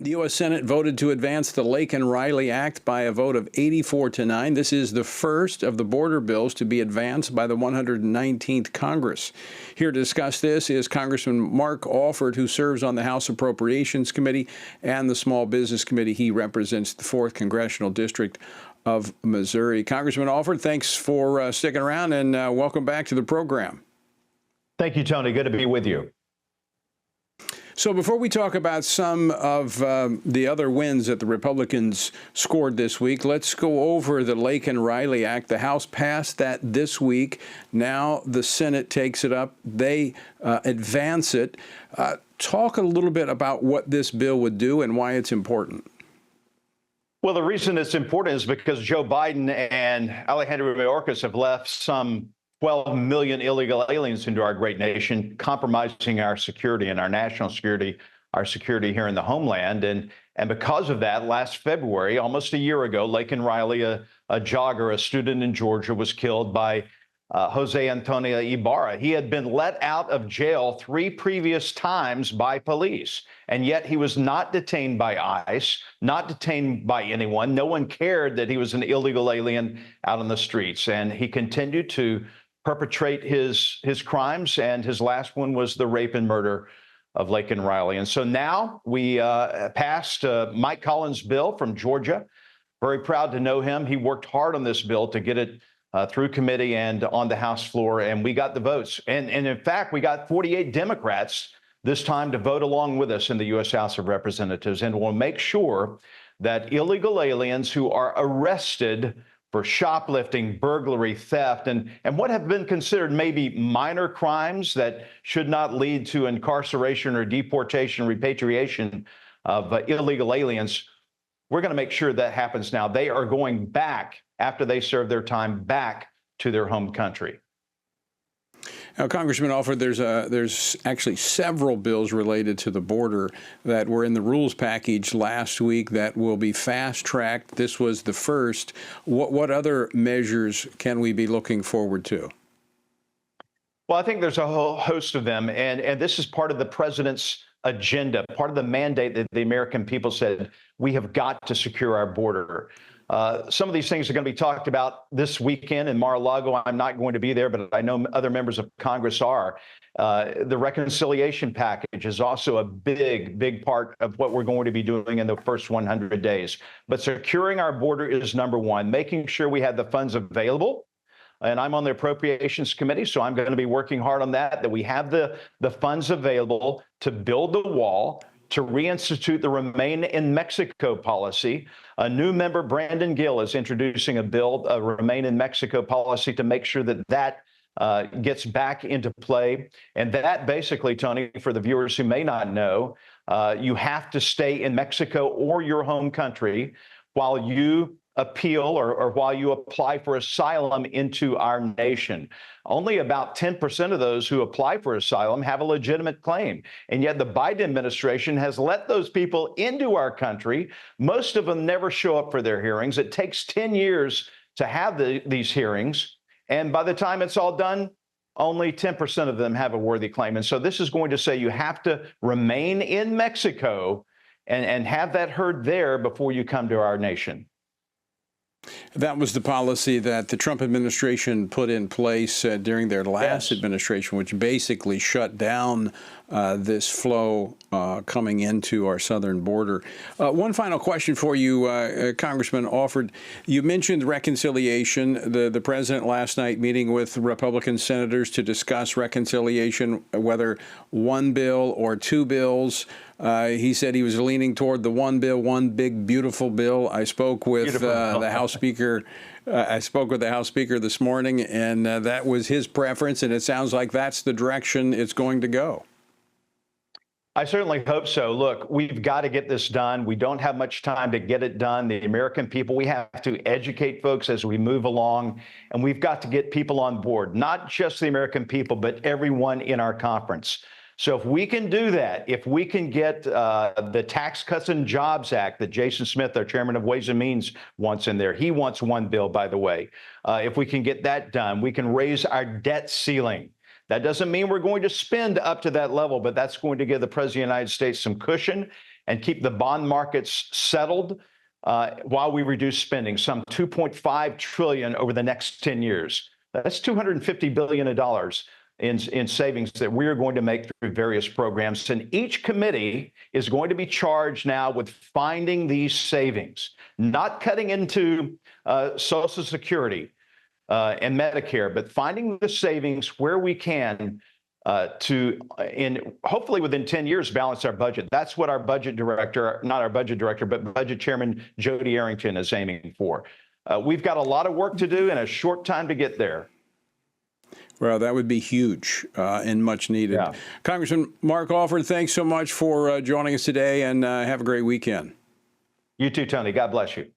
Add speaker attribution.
Speaker 1: The U.S. Senate voted to advance the Laken Riley Act by a vote of 84-9. This is the first of the border bills to be advanced by the 119th Congress. Here to discuss this is Congressman Mark Alford, who serves on the House Appropriations Committee and the Small Business Committee. He represents the 4th Congressional District of Missouri. Congressman Alford, thanks for sticking around, and welcome back to the program.
Speaker 2: Thank you, Tony. Good to be with you.
Speaker 1: So before we talk about some of the other wins that the Republicans scored this week, let's go over the Laken Riley Act. The House passed that this week. Now the Senate takes it up. They advance it. Talk a little bit about what this bill would do and why it's important.
Speaker 2: Well, the reason it's important is because Joe Biden and Alejandro Mayorkas have left some 12 million illegal aliens into our great nation, compromising our security and our national security, our security here in the homeland. And because of that, last February, almost a year ago, Laken Riley, a jogger, a student in Georgia, was killed by Jose Antonio Ibarra. He had been let out of jail 3 previous times by police, and yet he was not detained by ICE, not detained by anyone. No one cared that he was an illegal alien out on the streets, and he continued to perpetrate his crimes, and his last one was the rape and murder of Laken Riley. And so now we passed Mike Collins' bill from Georgia. Very proud to know him. He worked hard on this bill to get it through committee and on the House floor, and we got the votes. And in fact, we got 48 Democrats this time to vote along with us in the U.S. House of Representatives, and we'll make sure that illegal aliens who are arrested for shoplifting, burglary, theft, and what have been considered maybe minor crimes that should not lead to incarceration or deportation, repatriation of illegal aliens. We're going to make sure that happens now. They are going back after they serve their time back to their home country.
Speaker 1: Now, Congressman Alford, there's actually several bills related to the border that were in the rules package last week that will be fast-tracked. This was the first. What other measures can we be looking forward to?
Speaker 2: Well, I think there's a whole host of them, and this is part of the president's agenda, part of the mandate that the American people said, we have got to secure our border. Some of these things are going to be talked about this weekend in Mar-a-Lago. I'm not going to be there, but I know other members of Congress are. The reconciliation package is also a big part of what we're going to be doing in the first 100 days. But securing our border is number one, making sure we have the funds available. And I'm on the Appropriations Committee, so I'm going to be working hard on that we have the funds available to build the wall, to reinstitute the Remain in Mexico policy. A new member, Brandon Gill, is introducing a bill, a Remain in Mexico policy, to make sure that gets back into play. And that basically, Tony, for the viewers who may not know, you have to stay in Mexico or your home country while you appeal or while you apply for asylum into our nation. Only about 10% of those who apply for asylum have a legitimate claim. And yet the Biden administration has let those people into our country. Most of them never show up for their hearings. It takes 10 years to have these hearings. And by the time it's all done, only 10% of them have a worthy claim. And so this is going to say you have to remain in Mexico and have that heard there before you come to our nation.
Speaker 1: That was the policy that the Trump administration put in place during their last administration, which basically shut down this flow coming into our southern border. One final question for you, Congressman Alford. You mentioned reconciliation. The president last night meeting with Republican senators to discuss reconciliation, whether one bill or 2 bills. He said he was leaning toward the one bill, one big, beautiful bill. I spoke with the House Speaker. I spoke with the House Speaker this morning, and that was his preference, and it sounds like that's the direction it's going to go.
Speaker 2: I certainly hope so. Look, we've got to get this done. We don't have much time to get it done. The American people, we have to educate folks as we move along, and we've got to get people on board, not just the American people, but everyone in our conference. So if we can do that, if we can get the Tax Cuts and Jobs Act that Jason Smith, our chairman of Ways and Means, wants in there. He wants one bill, by the way. If we can get that done, we can raise our debt ceiling. That doesn't mean we're going to spend up to that level, but that's going to give the President of the United States some cushion and keep the bond markets settled while we reduce spending, some $2.5 trillion over the next 10 years. That's $250 billion in savings that we are going to make through various programs. And each committee is going to be charged now with finding these savings, not cutting into Social Security and Medicare, but finding the savings where we can hopefully within 10 years, balance our budget. That's what our budget director, not our budget director, but budget chairman Jody Arrington is aiming for. We've got a lot of work to do in a short time to get there.
Speaker 1: Well, that would be huge and much needed.
Speaker 2: Yeah.
Speaker 1: Congressman Mark Alford, thanks so much for joining us today, and have a great weekend.
Speaker 2: You too, Tony. God bless you.